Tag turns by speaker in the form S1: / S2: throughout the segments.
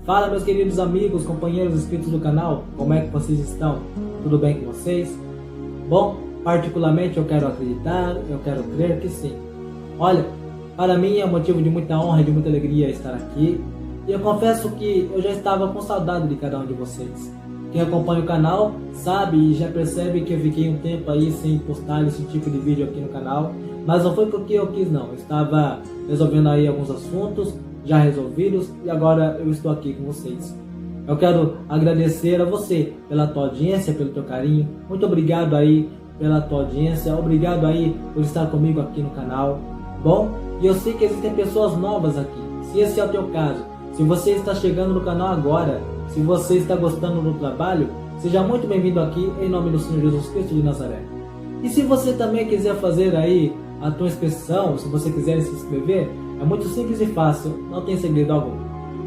S1: Fala, meus queridos amigos, companheiros inscritos do canal, como é que vocês estão? Tudo bem com vocês? Bom, particularmente eu quero acreditar, eu quero crer que sim. Olha, para mim é motivo de muita honra e de muita alegria estar aqui. E eu confesso que eu já estava com saudade de cada um de vocês. Quem acompanha o canal sabe e já percebe que eu fiquei um tempo aí sem postar esse tipo de vídeo aqui no canal. Mas não foi porque eu quis não, eu estava resolvendo aí alguns assuntos já resolvidos e agora eu estou aqui com vocês. Eu quero agradecer a você pela tua audiência, pelo teu carinho. Muito obrigado aí pela tua audiência, obrigado aí por estar comigo aqui no canal. Bom, e eu sei que existem pessoas novas aqui. Se esse é o teu caso, se você está chegando no canal agora, se você está gostando do trabalho, seja muito bem-vindo aqui em nome do Senhor Jesus Cristo de Nazaré. E se você também quiser fazer aí a tua inscrição, se você quiser se inscrever, é muito simples e fácil, não tem segredo algum.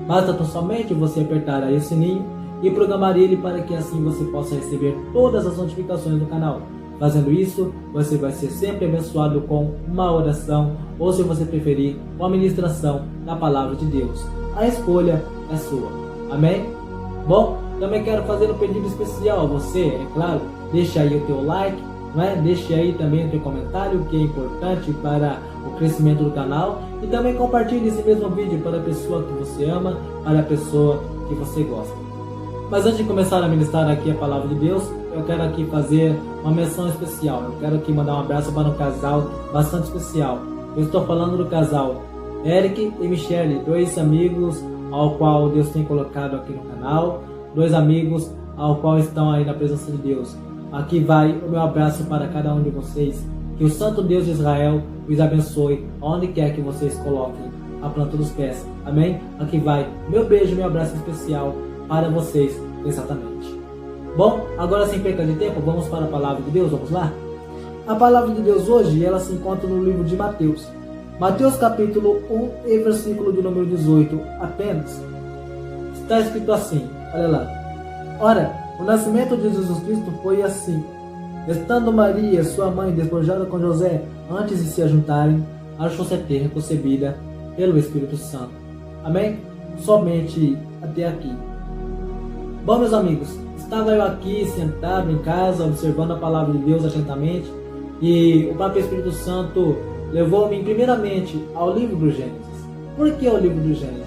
S1: Basta tão somente você apertar aí o sininho e programar ele para que assim você possa receber todas as notificações do canal. Fazendo isso, você vai ser sempre abençoado com uma oração ou, se você preferir, com a ministração da Palavra de Deus. A escolha é sua. Amém? Bom, também quero fazer um pedido especial a você, é claro. Deixa aí o teu like, não é? Deixe aí também o teu comentário, que é importante para o crescimento do canal. E também compartilhe esse mesmo vídeo para a pessoa que você ama, para a pessoa que você gosta. Mas antes de começar a ministrar aqui a Palavra de Deus, eu quero aqui fazer uma menção especial. Eu quero aqui mandar um abraço para um casal bastante especial. Eu estou falando do casal Eric e Michele, dois amigos ao qual Deus tem colocado aqui no canal, dois amigos ao qual estão aí na presença de Deus. Aqui vai o meu abraço para cada um de vocês. Que o Santo Deus de Israel os abençoe onde quer que vocês coloquem a planta dos pés. Amém? Aqui vai meu beijo, meu abraço especial para vocês, exatamente. Bom, agora sem perca de tempo, vamos para a Palavra de Deus, vamos lá? A Palavra de Deus hoje, ela se encontra no livro de Mateus. Mateus capítulo 1 e versículo de número 18 apenas. Está escrito assim, olha lá. Ora, o nascimento de Jesus Cristo foi assim. Estando Maria, sua mãe, despojada com José, antes de se ajuntarem, achou-se ter concebida pelo Espírito Santo. Amém? Somente até aqui. Bom, meus amigos, estava eu aqui sentado em casa, observando a Palavra de Deus atentamente, e o próprio Espírito Santo levou-me primeiramente ao livro do Gênesis. Por que ao livro do Gênesis?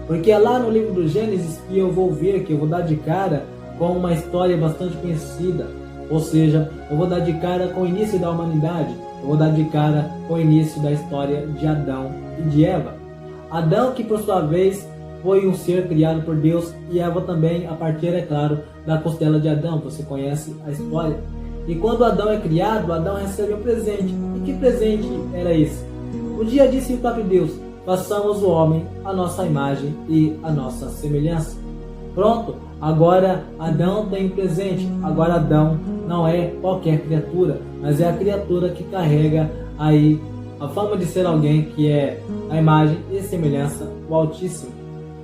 S1: Porque é lá no livro do Gênesis que eu vou ver, que eu vou dar de cara com uma história bastante conhecida. Ou seja, eu vou dar de cara com o início da humanidade, eu vou dar de cara com o início da história de Adão e de Eva. Adão, que por sua vez foi um ser criado por Deus, e Eva também, a partir, é claro, da costela de Adão. Você conhece a história. E quando Adão é criado, Adão recebe um presente. E que presente era esse? Um dia disse o próprio Deus: façamos o homem à nossa imagem e à nossa semelhança. Pronto, agora Adão tem um presente. Agora Adão não é qualquer criatura, mas é a criatura que carrega aí a fama de ser alguém que é a imagem e semelhança do Altíssimo.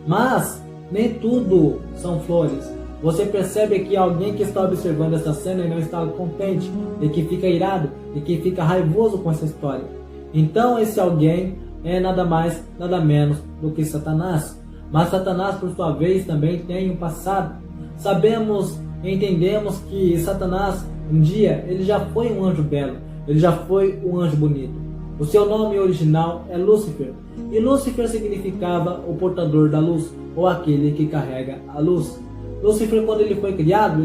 S1: Mas nem tudo são flores. Você percebe que alguém que está observando essa cena e não está contente, e que fica irado, e que fica raivoso com essa história. Então esse alguém é nada mais, nada menos do que Satanás. Mas Satanás, por sua vez, também tem um passado. Sabemos, entendemos que Satanás, um dia, ele já foi um anjo belo, ele já foi um anjo bonito. O seu nome original é Lúcifer, e Lúcifer significava o portador da luz, ou aquele que carrega a luz. Lúcifer, quando ele foi criado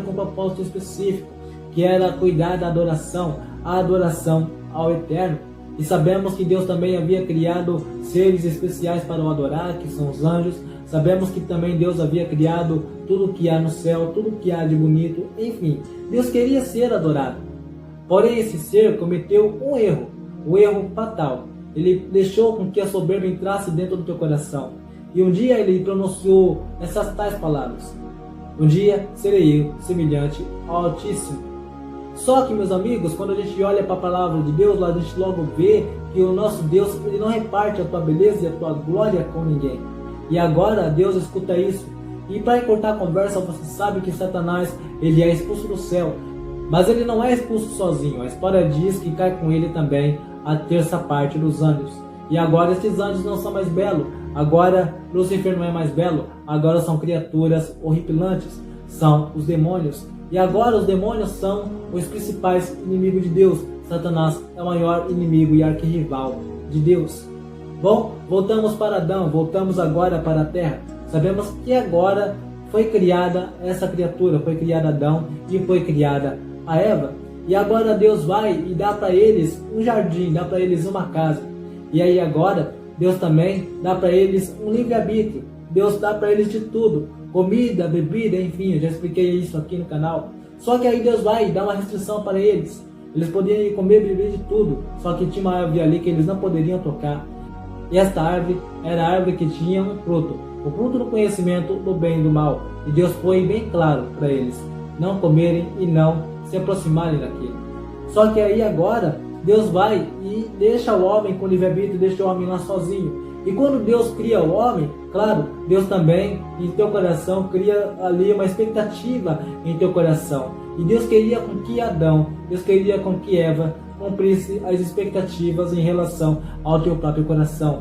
S1: com um propósito específico, que era cuidar da adoração, a adoração ao Eterno. E sabemos que Deus também havia criado seres especiais para o adorar, que são os anjos. Sabemos que também Deus havia criado tudo o que há no céu, tudo o que há de bonito. Enfim, Deus queria ser adorado. Porém, esse ser cometeu um erro fatal. Ele deixou com que a soberba entrasse dentro do teu coração. E um dia ele pronunciou essas tais palavras: um dia serei eu semelhante ao Altíssimo. Só que, meus amigos, quando a gente olha para a Palavra de Deus, a gente logo vê que o nosso Deus, ele não reparte a tua beleza e a tua glória com ninguém. E agora Deus escuta isso. E para encurtar a conversa, você sabe que Satanás, ele é expulso do céu. Mas ele não é expulso sozinho. A história diz que cai com ele também a terça parte dos anjos. E agora esses anjos não são mais belos. Agora Lúcifer não é mais belo. Agora são criaturas horripilantes. São os demônios. E agora os demônios são os principais inimigos de Deus. Satanás é o maior inimigo e arquirrival de Deus. Bom, voltamos para Adão. Voltamos agora para a terra. Sabemos que agora foi criada essa criatura. Foi criada Adão e foi criada a Eva. E agora Deus vai e dá para eles um jardim. Dá para eles uma casa. E aí agora Deus também dá para eles um livre-arbítrio. Deus dá para eles de tudo. Comida, bebida, enfim, eu já expliquei isso aqui no canal. Só que aí Deus vai e dá uma restrição para eles. Eles podiam comer e beber de tudo. Só que tinha uma árvore ali que eles não poderiam tocar. E esta árvore era a árvore que tinha um fruto. O fruto do conhecimento do bem e do mal. E Deus foi bem claro para eles não comerem e não se aproximarem daquilo. Só que aí agora Deus vai e deixa o homem com livre-arbítrio, deixa o homem lá sozinho. E quando Deus cria o homem, claro, Deus também em teu coração cria ali uma expectativa em teu coração. E Deus queria com que Adão, Deus queria com que Eva cumprisse as expectativas em relação ao teu próprio coração.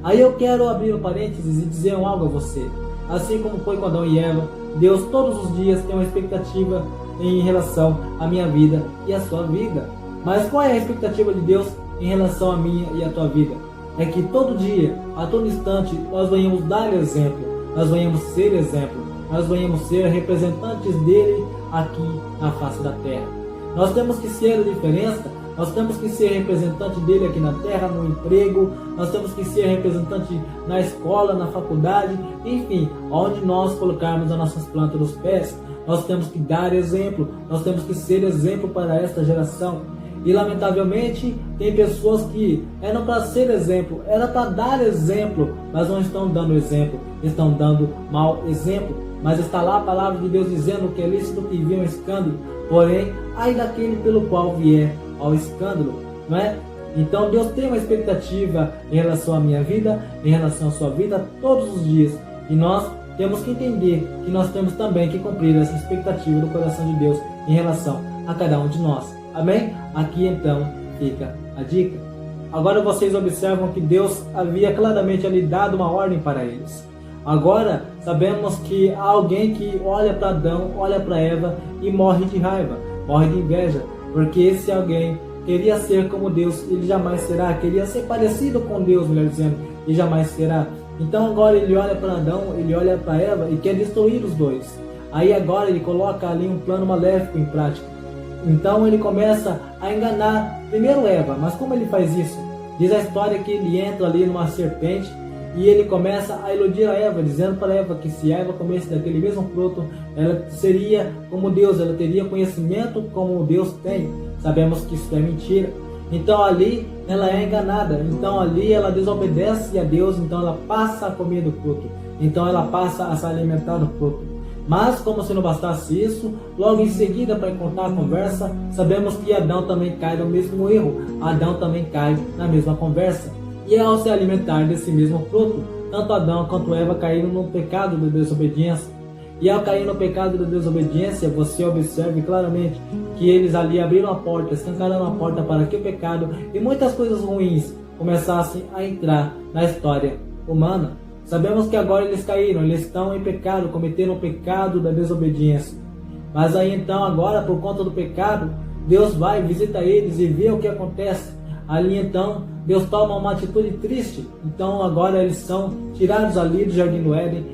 S1: Aí eu quero abrir um parênteses e dizer algo a você. Assim como foi com Adão e Eva, Deus todos os dias tem uma expectativa em relação à minha vida e à sua vida. Mas qual é a expectativa de Deus em relação à minha e à tua vida? É que todo dia, a todo instante, nós venhamos dar exemplo, nós venhamos ser exemplo, nós venhamos ser representantes dele aqui na face da terra. Nós temos que ser a diferença, nós temos que ser representante dele aqui na terra, no emprego, nós temos que ser representante na escola, na faculdade, enfim, onde nós colocarmos as nossas plantas dos pés, nós temos que dar exemplo, nós temos que ser exemplo para esta geração. E lamentavelmente tem pessoas que eram para ser exemplo, era para dar exemplo, mas não estão dando exemplo, estão dando mau exemplo. Mas está lá a palavra de Deus dizendo que é lícito que vier um escândalo, porém, ai daquele pelo qual vier ao escândalo, não é? Então Deus tem uma expectativa em relação à minha vida, em relação à sua vida, todos os dias. E nós temos que entender que nós temos também que cumprir essa expectativa do coração de Deus em relação a cada um de nós. Amém? Aqui então fica a dica. Agora vocês observam que Deus havia claramente ali dado uma ordem para eles. Agora sabemos que há alguém que olha para Adão, olha para Eva e morre de raiva, morre de inveja, porque esse alguém queria ser como Deus, ele jamais será, queria ser parecido com Deus, melhor dizendo, e jamais será. Então agora ele olha para Adão, ele olha para Eva e quer destruir os dois. Aí agora ele coloca ali um plano maléfico em prática. Então ele começa a enganar primeiro Eva, mas como ele faz isso? Diz a história que ele entra ali numa serpente e ele começa a iludir a Eva, dizendo para Eva que se a Eva comesse daquele mesmo fruto, ela seria como Deus, ela teria conhecimento como Deus tem. Sabemos que isso é mentira. Então ali ela é enganada, então ali ela desobedece a Deus, então ela passa a comer do fruto, então ela passa a se alimentar do fruto. Mas, como se não bastasse isso, logo em seguida, para encurtar a conversa, sabemos que Adão também cai no mesmo erro. Adão também cai na mesma conversa. E ao se alimentar desse mesmo fruto, tanto Adão quanto Eva caíram no pecado da desobediência. E ao cair no pecado da desobediência, você observe claramente que eles ali abriram a porta, escancararam a porta para que o pecado e muitas coisas ruins começassem a entrar na história humana. Sabemos que agora eles caíram, eles estão em pecado, cometeram o pecado da desobediência. Mas aí então agora, por conta do pecado, Deus vai, visita eles e vê o que acontece. Ali então, Deus toma uma atitude triste. Então agora eles são tirados ali do Jardim do Éden.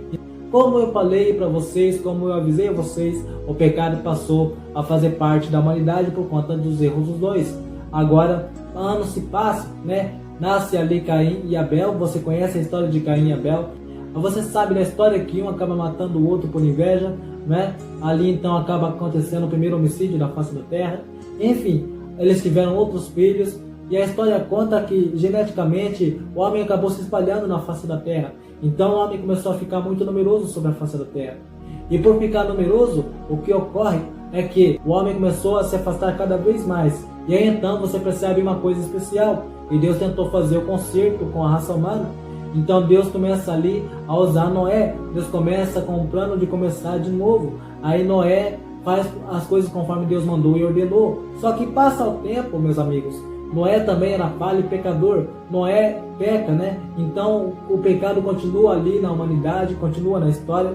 S1: Como eu falei para vocês, como eu avisei a vocês, o pecado passou a fazer parte da humanidade por conta dos erros dos dois. Agora, anos se passam, né? Nasce ali Caim e Abel, você conhece a história de Caim e Abel. Você sabe da história que um acaba matando o outro por inveja, né? Ali então acaba acontecendo o primeiro homicídio da face da terra. Enfim, eles tiveram outros filhos e a história conta que geneticamente o homem acabou se espalhando na face da terra. Então o homem começou a ficar muito numeroso sobre a face da terra. E por ficar numeroso, o que ocorre é que o homem começou a se afastar cada vez mais. E aí então você percebe uma coisa especial. E Deus tentou fazer o conserto com a raça humana. Então Deus começa ali a usar Noé. Deus começa com o plano de começar de novo. Aí Noé faz as coisas conforme Deus mandou e ordenou. Só que passa o tempo, meus amigos. Noé também era falho e pecador. Noé peca, né? Então o pecado continua ali na humanidade, continua na história.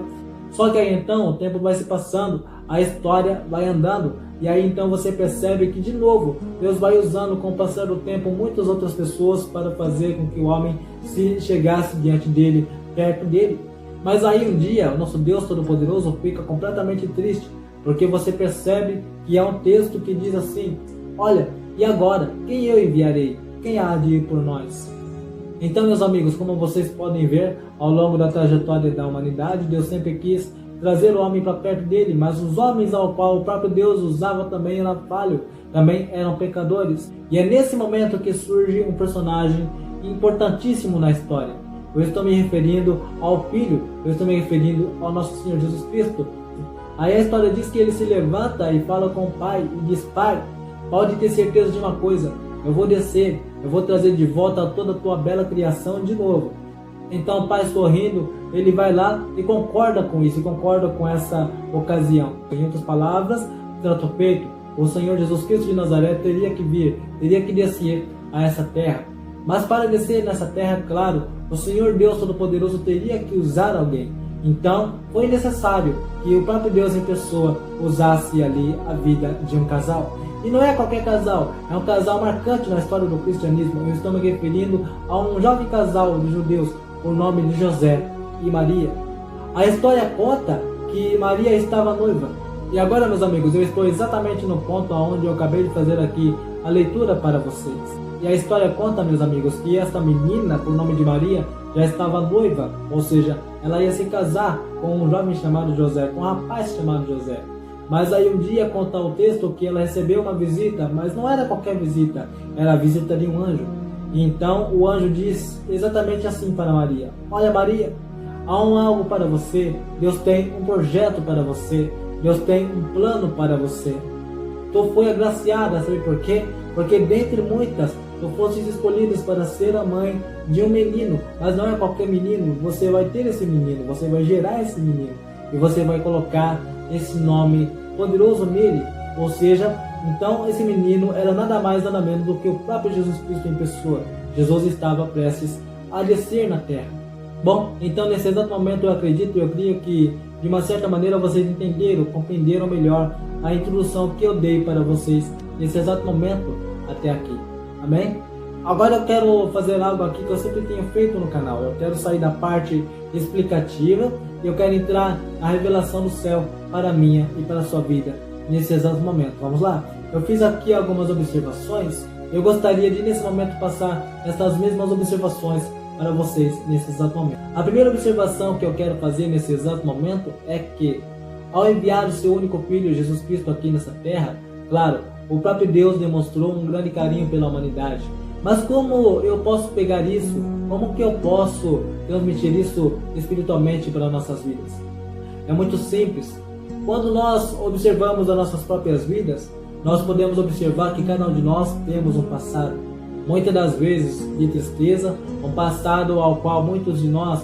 S1: Só que aí então o tempo vai se passando, a história vai andando, e aí então você percebe que de novo Deus vai usando com o passar do tempo muitas outras pessoas para fazer com que o homem se chegasse diante dele, perto dele. Mas aí um dia o nosso Deus Todo-Poderoso fica completamente triste, porque você percebe que há um texto que diz assim: olha, e agora, quem eu enviarei? Quem há de ir por nós? Então, meus amigos, como vocês podem ver, ao longo da trajetória da humanidade, Deus sempre quis trazer o homem para perto dele, mas os homens ao qual o próprio Deus usava também eram falhos, também eram pecadores. E é nesse momento que surge um personagem importantíssimo na história. Eu estou me referindo ao Filho, eu estou me referindo ao nosso Senhor Jesus Cristo. Aí a história diz que ele se levanta e fala com o Pai e diz: Pai, pode ter certeza de uma coisa, eu vou descer, eu vou trazer de volta toda a tua bela criação de novo. Então o Pai, sorrindo, ele vai lá e concorda com isso, e concorda com essa ocasião. Em outras palavras, trato feito, o Senhor Jesus Cristo de Nazaré teria que vir, teria que descer a essa terra. Mas para descer nessa terra, claro, o Senhor Deus Todo-Poderoso teria que usar alguém. Então foi necessário que o próprio Deus em pessoa usasse ali a vida de um casal. E não é qualquer casal, é um casal marcante na história do cristianismo. Eu estou me referindo a um jovem casal de judeus por nome de José e Maria. A história conta que Maria estava noiva. E agora, meus amigos, eu estou exatamente no ponto onde eu acabei de fazer aqui a leitura para vocês. E a história conta, meus amigos, que esta menina, por nome de Maria, já estava noiva, ou seja, ela ia se casar com um jovem chamado José, com um rapaz chamado José. Mas aí um dia conta o texto que ela recebeu uma visita, mas não era qualquer visita, era a visita de um anjo. E então o anjo diz exatamente assim para Maria: olha, Maria, há algo para você, Deus tem um projeto para você, Deus tem um plano para você. Tu foi agraciada, sabe por quê? Porque dentre muitas, tu fostes escolhidas para ser a mãe de um menino, mas não é qualquer menino, você vai ter esse menino, você vai gerar esse menino, e você vai colocar esse nome poderoso nele, ou seja, então esse menino era nada mais nada menos do que o próprio Jesus Cristo em pessoa. Jesus estava prestes a descer na terra. Bom, então nesse exato momento eu acredito, eu creio que de uma certa maneira vocês entenderam, compreenderam melhor a introdução que eu dei para vocês nesse exato momento até aqui. Amém? Agora eu quero fazer algo aqui que eu sempre tenho feito no canal. Eu quero sair da parte explicativa e eu quero entrar na revelação do céu para a minha e para a sua vida nesse exato momento. Vamos lá? Eu fiz aqui algumas observações. Eu gostaria de nesse momento passar essas mesmas observações para vocês nesse exato momento. A primeira observação que eu quero fazer nesse exato momento é que ao enviar o seu único filho Jesus Cristo aqui nessa terra, claro, o próprio Deus demonstrou um grande carinho pela humanidade. Mas como eu posso pegar isso? Como que eu posso transmitir isso espiritualmente para nossas vidas? É muito simples. Quando nós observamos as nossas próprias vidas, nós podemos observar que cada um de nós temos um passado. Muitas das vezes de tristeza, um passado ao qual muitos de nós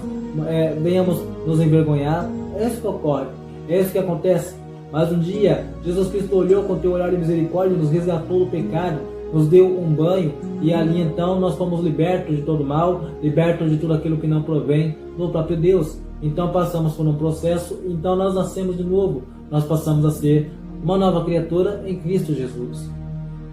S1: venhamos nos envergonhar. É isso que ocorre, é isso que acontece. Mas um dia, Jesus Cristo olhou com teu olhar de misericórdia, nos resgatou do pecado, nos deu um banho, e ali então nós fomos libertos de todo mal, libertos de tudo aquilo que não provém do próprio Deus. Então passamos por um processo, então nós nascemos de novo, nós passamos a ser uma nova criatura em Cristo Jesus.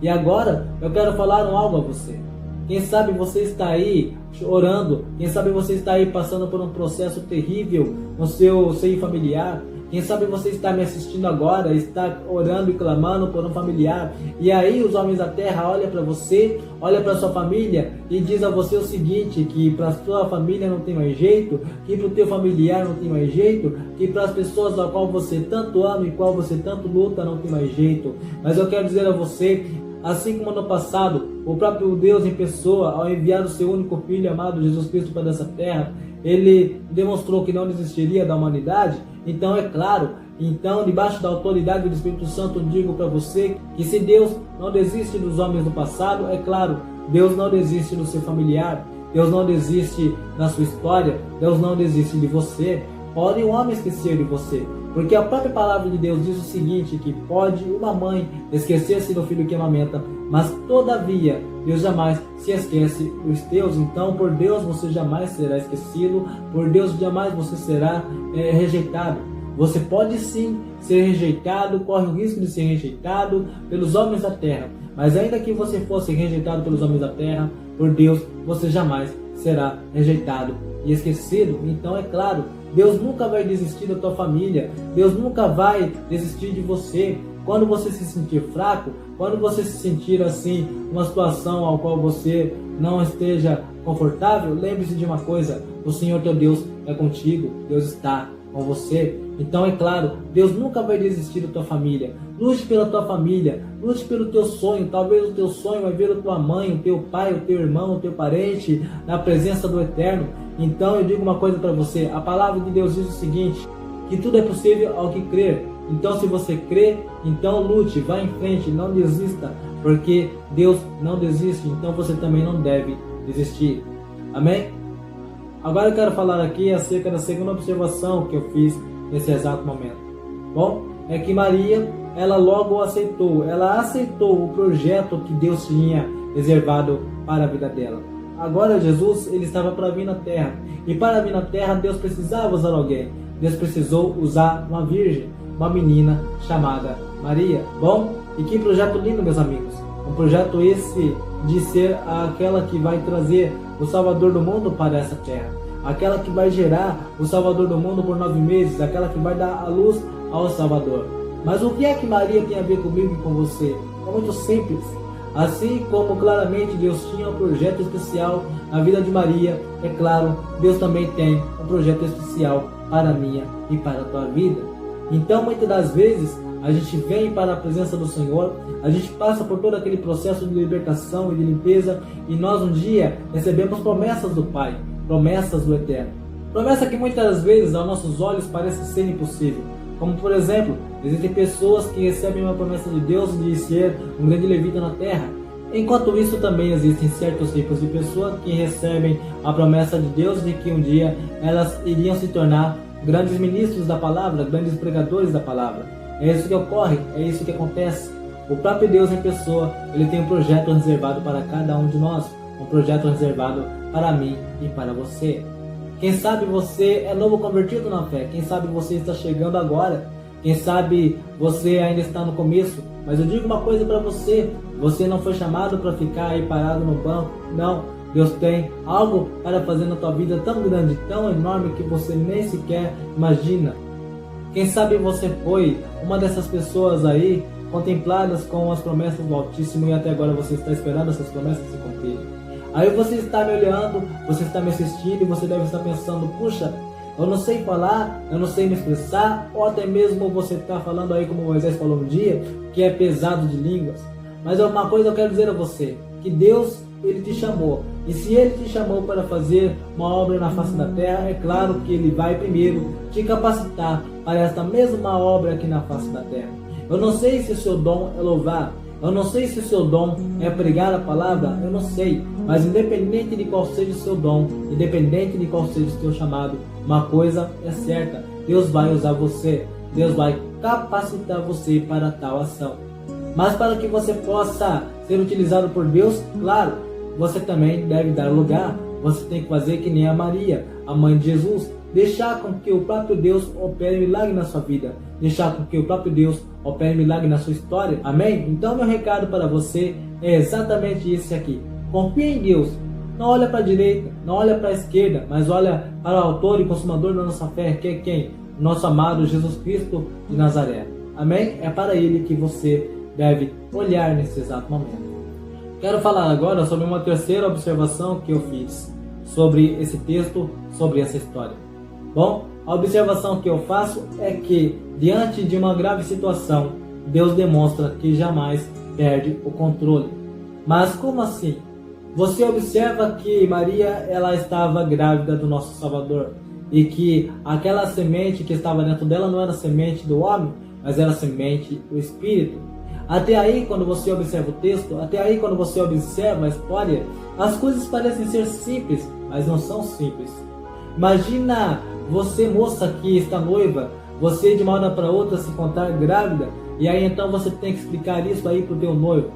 S1: E agora eu quero falar algo a você. Quem sabe você está aí orando, quem sabe você está aí passando por um processo terrível no seu seio familiar. Quem sabe você está me assistindo agora, está orando e clamando por um familiar, e aí os homens da terra olham para você, olham para sua família e diz a você o seguinte, que para a sua família não tem mais jeito, que para o teu familiar não tem mais jeito, que para as pessoas a qual você tanto ama e qual você tanto luta não tem mais jeito. Mas eu quero dizer a você, assim como no passado, o próprio Deus em pessoa, ao enviar o seu único Filho amado Jesus Cristo para essa terra, ele demonstrou que não desistiria da humanidade. Então é claro, então debaixo da autoridade do Espírito Santo digo para você que se Deus não desiste dos homens do passado, é claro, Deus não desiste do seu familiar, Deus não desiste da sua história, Deus não desiste de você. Pode o homem esquecer de você, Porque a própria palavra de Deus diz o seguinte, que pode uma mãe esquecer-se do filho que amamenta, mas todavia Deus jamais se esquece dos teus. Então por Deus você jamais será esquecido, por Deus jamais você será rejeitado. Você pode sim ser rejeitado, corre o risco de ser rejeitado pelos homens da terra, mas ainda que você fosse rejeitado pelos homens da terra, por Deus você jamais será rejeitado e esquecido. Então é claro, Deus nunca vai desistir da tua família, Deus nunca vai desistir de você. Quando você se sentir fraco, quando você se sentir assim, numa situação ao qual você não esteja confortável, lembre-se de uma coisa, o Senhor teu Deus é contigo, Deus está com você. Então é claro, Deus nunca vai desistir da tua família. Lute pela tua família, lute pelo teu sonho. Talvez o teu sonho vai ver a tua mãe, o teu pai, o teu irmão, o teu parente na presença do Eterno. Então eu digo uma coisa para você, a palavra de Deus diz o seguinte, que tudo é possível ao que crer. Então se você crê, então lute, vá em frente, não desista, porque Deus não desiste, então você também não deve desistir. Amém? Agora eu quero falar aqui acerca da segunda observação que eu fiz nesse exato momento. Bom, é que Maria, ela logo aceitou, ela aceitou o projeto que Deus tinha reservado para a vida dela. Agora Jesus, ele estava para vir na terra, e para vir na terra Deus precisava usar alguém. Deus precisou usar uma virgem, uma menina chamada Maria. Bom, e que projeto lindo, meus amigos. Um projeto esse de ser aquela que vai trazer o Salvador do mundo para essa terra. Aquela que vai gerar o Salvador do mundo por 9 meses. Aquela que vai dar a luz ao Salvador. Mas o que é que Maria tem a ver comigo e com você? É muito simples. Assim como claramente Deus tinha um projeto especial na vida de Maria, é claro, Deus também tem um projeto especial para a minha e para a tua vida. Então muitas das vezes a gente vem para a presença do Senhor, a gente passa por todo aquele processo de libertação e de limpeza, e nós um dia recebemos promessas do Pai, promessas do Eterno. Promessa que muitas vezes aos nossos olhos parece ser impossível. Como por exemplo, existem pessoas que recebem uma promessa de Deus de ser um grande levita na terra. Enquanto isso também existem certos tipos de pessoas que recebem a promessa de Deus de que um dia elas iriam se tornar grandes ministros da palavra, grandes pregadores da palavra. É isso que ocorre, é isso que acontece. O próprio Deus em pessoa, ele tem um projeto reservado para cada um de nós, um projeto reservado para mim e para você. Quem sabe você é novo convertido na fé, quem sabe você está chegando agora, quem sabe você ainda está no começo, mas eu digo uma coisa para você, você não foi chamado para ficar aí parado no banco, não. Deus tem algo para fazer na tua vida tão grande, tão enorme que você nem sequer imagina. Quem sabe você foi uma dessas pessoas aí, contempladas com as promessas do Altíssimo, e até agora você está esperando essas promessas se cumprirem. Aí você está me olhando, você está me assistindo e você deve estar pensando, puxa, eu não sei falar, eu não sei me expressar, ou até mesmo você está falando aí como Moisés falou um dia, que é pesado de línguas. Mas uma coisa eu quero dizer a você, que Deus, ele te chamou, e se ele te chamou para fazer uma obra na face da terra, é claro que ele vai primeiro te capacitar para esta mesma obra aqui na face da terra. Eu não sei se o seu dom é louvar, eu não sei se o seu dom é pregar a palavra, eu não sei, mas independente de qual seja o seu dom, independente de qual seja o seu chamado, uma coisa é certa, Deus vai usar você, Deus vai capacitar você para tal ação. Mas para que você possa ser utilizado por Deus, claro, você também deve dar lugar. Você tem que fazer que nem a Maria, a mãe de Jesus, deixar com que o próprio Deus opere milagre na sua vida, deixar com que o próprio Deus opere milagre na sua história. Amém? Então meu recado para você é exatamente esse aqui. Confie em Deus. Não olha para a direita, não olha para a esquerda, mas olha para o autor e consumador da nossa fé, que é quem? Nosso amado Jesus Cristo de Nazaré. Amém? É para ele que você deve olhar nesse exato momento. Quero falar agora sobre uma terceira observação que eu fiz sobre esse texto, sobre essa história. Bom, a observação que eu faço é que, diante de uma grave situação, Deus demonstra que jamais perde o controle. Mas como assim? Você observa que Maria, ela estava grávida do nosso Salvador, e que aquela semente que estava dentro dela não era semente do homem, mas era semente do Espírito. Até aí, quando você observa o texto, até aí, quando você observa a história, as coisas parecem ser simples, mas não são simples. Imagina você, moça que está noiva, Você de uma hora para outra se encontrar grávida, e aí então você tem que explicar isso aí pro teu noivo.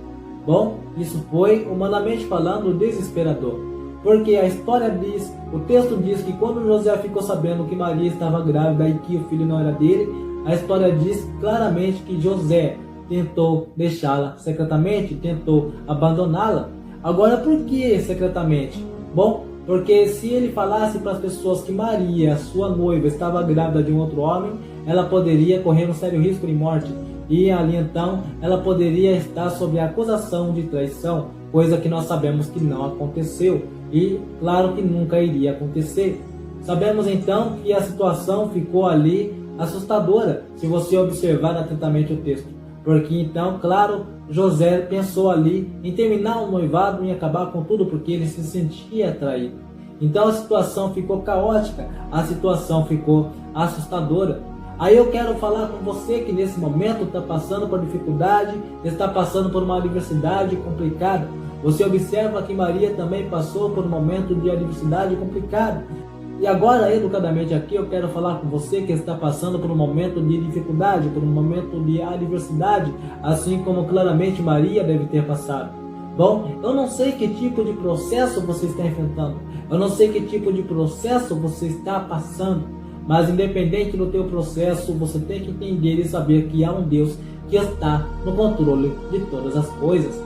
S1: Bom, isso foi, humanamente falando, desesperador. Porque a história diz, o texto diz que quando José ficou sabendo que Maria estava grávida e que o filho não era dele, a história diz claramente que José tentou deixá-la secretamente, tentou abandoná-la. Agora, por que secretamente? Bom, porque se ele falasse para as pessoas que Maria, sua noiva, estava grávida de um outro homem, ela poderia correr um sério risco de morte. E ali então, ela poderia estar sob a acusação de traição, coisa que nós sabemos que não aconteceu. E claro que nunca iria acontecer. Sabemos então que a situação ficou ali assustadora, se você observar atentamente o texto. Porque então, claro, José pensou ali em terminar o noivado e acabar com tudo, porque ele se sentia traído. Então a situação ficou caótica, a situação ficou assustadora. Aí eu quero falar com você que nesse momento está passando por dificuldade, está passando por uma adversidade complicada. Você observa que Maria também passou por um momento de adversidade complicada. E agora, educadamente aqui, eu quero falar com você que está passando por um momento de dificuldade, por um momento de adversidade, assim como claramente Maria deve ter passado. Bom, eu não sei que tipo de processo você está enfrentando, eu não sei que tipo de processo você está passando, mas independente do teu processo, você tem que entender e saber que há um Deus que está no controle de todas as coisas.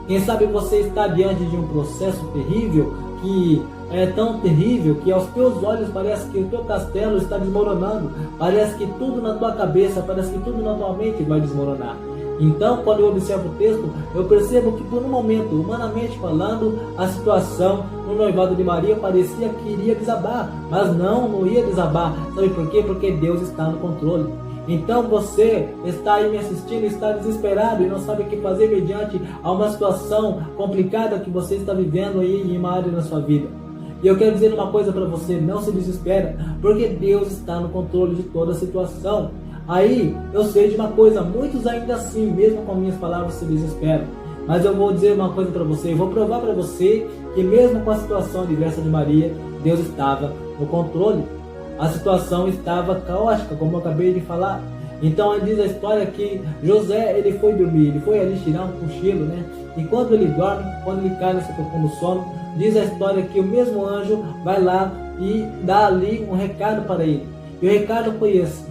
S1: Quem sabe você está diante de um processo terrível, que é tão terrível que aos teus olhos parece que o teu castelo está desmoronando, parece que tudo na tua cabeça, parece que tudo na tua mente vai desmoronar. Então, quando eu observo o texto, eu percebo que por um momento, humanamente falando, a situação no noivado de Maria parecia que iria desabar, mas não ia desabar. Sabe por quê? Porque Deus está no controle. Então você está aí me assistindo, está desesperado e não sabe o que fazer mediante a uma situação complicada que você está vivendo aí em uma área da sua vida. E eu quero dizer uma coisa para você, não se desespera, porque Deus está no controle de toda a situação. Aí eu sei de uma coisa, muitos ainda assim, mesmo com minhas palavras, se desesperam. Mas eu vou dizer uma coisa para você, eu vou provar para você que mesmo com a situação adversa de Maria, Deus estava no controle. A situação estava caótica, como eu acabei de falar. Então diz a história que José ele foi dormir, ele foi ali tirar um cochilo, né? E quando ele dorme, quando ele cai nesse profundo sono, diz a história que o mesmo anjo vai lá e dá ali um recado para ele. E o recado foi esse: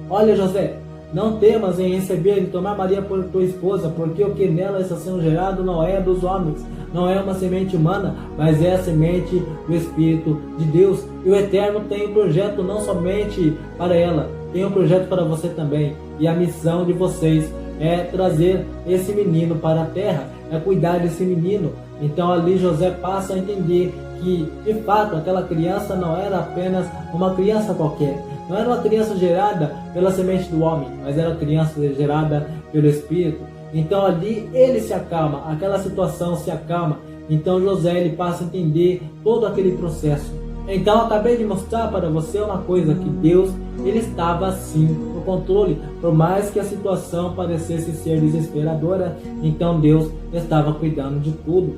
S1: olha, José, não temas em receber e tomar Maria por tua esposa, porque o que nela está sendo gerado não é dos homens, não é uma semente humana, mas é a semente do Espírito de Deus. E o Eterno tem um projeto não somente para ela, tem um projeto para você também. E a missão de vocês é trazer esse menino para a terra, é cuidar desse menino. Então ali José passa a entender que, de fato, aquela criança não era apenas uma criança qualquer. Não era uma criança gerada pela semente do homem, mas era uma criança gerada pelo Espírito. Então ali ele se acalma, aquela situação se acalma. Então José ele passa a entender todo aquele processo. Então acabei de mostrar para você uma coisa, que Deus ele estava sim no controle. Por mais que a situação parecesse ser desesperadora, então Deus estava cuidando de tudo.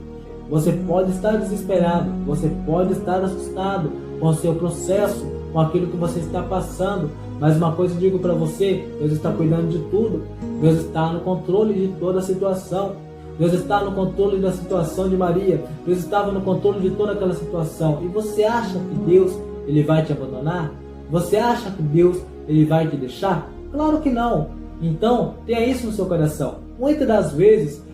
S1: Você pode estar desesperado, você pode estar assustado com o seu processo, com aquilo que você está passando, mas uma coisa eu digo para você: Deus está cuidando de tudo. Deus está no controle de toda a situação. Deus está no controle da situação de Maria. Deus estava no controle de toda aquela situação. E você acha que Deus ele vai te abandonar? Você acha que Deus ele vai te deixar? Claro que não. Então tenha isso no seu coração. Muitas das vezes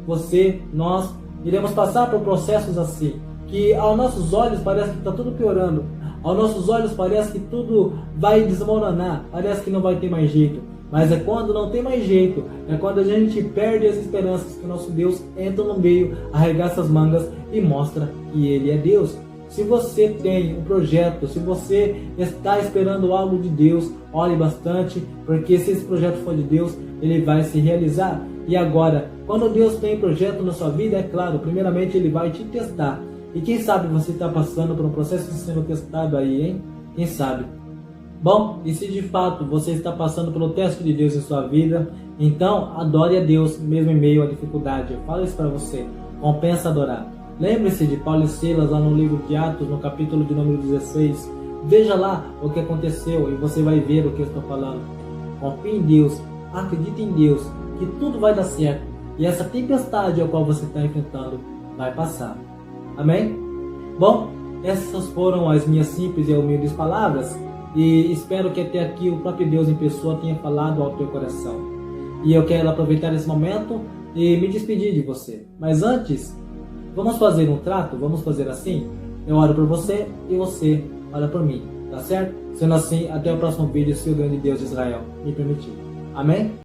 S1: você, nós iremos passar por processos assim, que aos nossos olhos parece que está tudo piorando. Aos nossos olhos parece que tudo vai desmoronar, parece que não vai ter mais jeito. Mas é quando não tem mais jeito, é quando a gente perde as esperanças, que o nosso Deus entra no meio, arregaça as mangas e mostra que Ele é Deus. Se você tem um projeto, se você está esperando algo de Deus, ore bastante, porque se esse projeto for de Deus, ele vai se realizar. E agora, quando Deus tem um projeto na sua vida, é claro, primeiramente Ele vai te testar. E quem sabe você está passando por um processo sendo testado aí, hein? Quem sabe? Bom, e se de fato você está passando pelo teste de Deus em sua vida, então adore a Deus mesmo em meio à dificuldade. Eu falo isso para você, compensa adorar. Lembre-se de Paulo e Silas lá no livro de Atos, no capítulo de número 16. Veja lá o que aconteceu e você vai ver o que eu estou falando. Confie em Deus, acredite em Deus, que tudo vai dar certo. E essa tempestade a qual você está enfrentando vai passar. Amém? Bom, essas foram as minhas simples e humildes palavras. E espero que até aqui o próprio Deus em pessoa tenha falado ao teu coração. E eu quero aproveitar esse momento e me despedir de você. Mas antes, vamos fazer um trato? Vamos fazer assim? Eu oro por você e você ora por mim. Tá certo? Sendo assim, até o próximo vídeo, se o grande Deus de Israel me permitir. Amém?